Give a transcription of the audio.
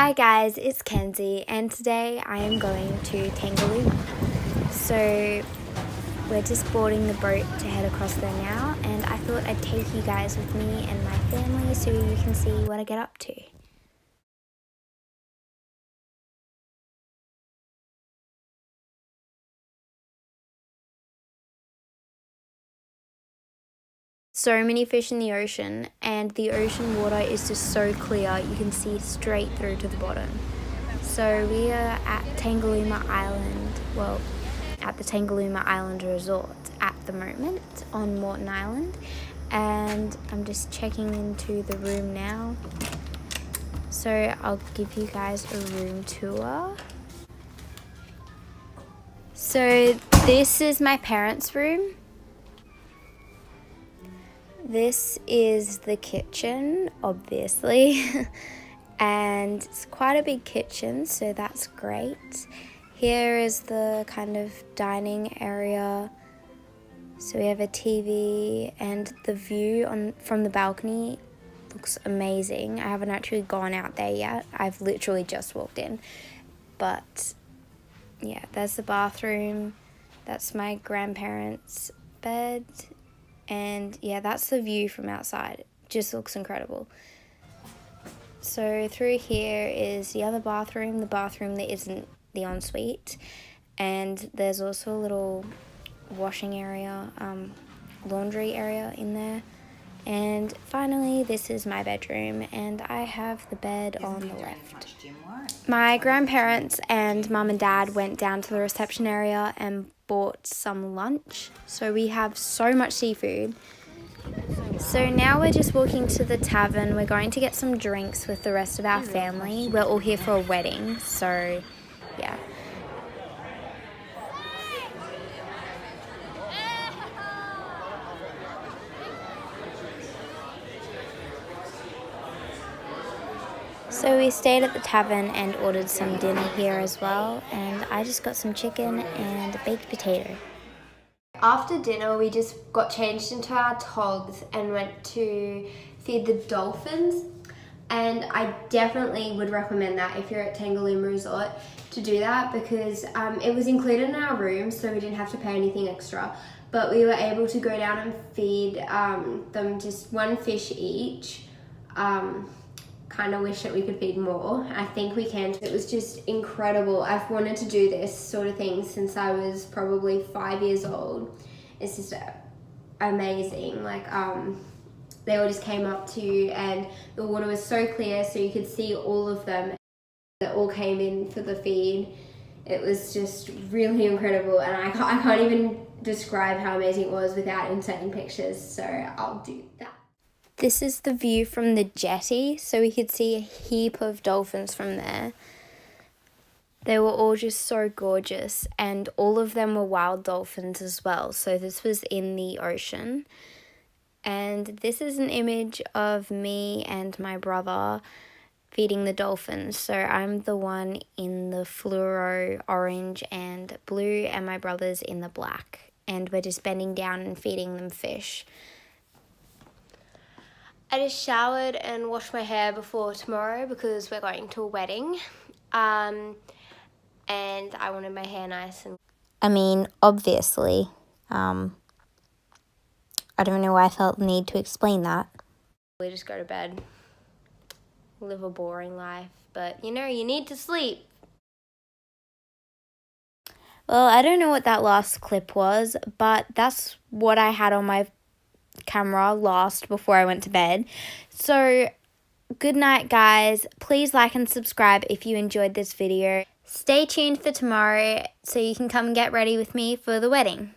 Hi guys, it's Kenzie and today I am going to Tangalooma. So we're just boarding the boat to head across there now, and I thought I'd take you guys with me and my family so you can see what I get up to. So many fish in the ocean, and the ocean water is just so clear you can see straight through to the bottom. So we are at Tangalooma Island, well, at the Tangalooma Island Resort at the moment on Moreton Island, and I'm just checking into the room now. So I'll give you guys a room tour. So this is my parents' room. This is the kitchen, obviously, and it's quite a big kitchen, so that's great. Here is the kind of dining area. So we have a TV, and the view from the balcony looks amazing. I haven't actually gone out there yet. I've literally just walked in. But yeah, there's the bathroom. That's my grandparents' bed. And yeah, that's the view from outside. It just looks incredible. So through here is the other bathroom, the bathroom that isn't the ensuite. And there's also a little washing area, laundry area in there. And finally, this is my bedroom, and I have the bed on the left. My grandparents and mum and dad went down to the reception area and bought some lunch. So we have so much seafood. So now we're just walking to the tavern. We're going to get some drinks with the rest of our family. We're all here for a wedding, so yeah. So we stayed at the tavern and ordered some dinner here as well, and I just got some chicken and a baked potato. After dinner, we just got changed into our togs and went to feed the dolphins, and I definitely would recommend that if you're at Tangalooma Resort to do that, because it was included in our room, so we didn't have to pay anything extra, but we were able to go down and feed them just one fish each. Kind of wish that we could feed more. I think we can. It was just incredible. I've wanted to do this sort of thing since I was probably 5 years old. It's just amazing. Like they all just came up to you, and the water was so clear so you could see all of them. They all came in for the feed. It was just really incredible, and I can't even describe how amazing it was without inserting pictures, so I'll do that. This is the view from the jetty, so we could see a heap of dolphins from there. They were all just so gorgeous, and all of them were wild dolphins as well, so this was in the ocean. And this is an image of me and my brother feeding the dolphins. So I'm the one in the fluoro orange and blue, and my brother's in the black. And we're just bending down and feeding them fish. I just showered and washed my hair before tomorrow because we're going to a wedding. And I wanted my hair nice. And I mean, obviously, I don't know why I felt the need to explain that. We just go to bed, live a boring life, but you know, you need to sleep. Well, I don't know what that last clip was, but that's what I had on my camera last before I went to bed. So good night, guys. Please like and subscribe if you enjoyed this video. Stay tuned for tomorrow so you can come get ready with me for the wedding.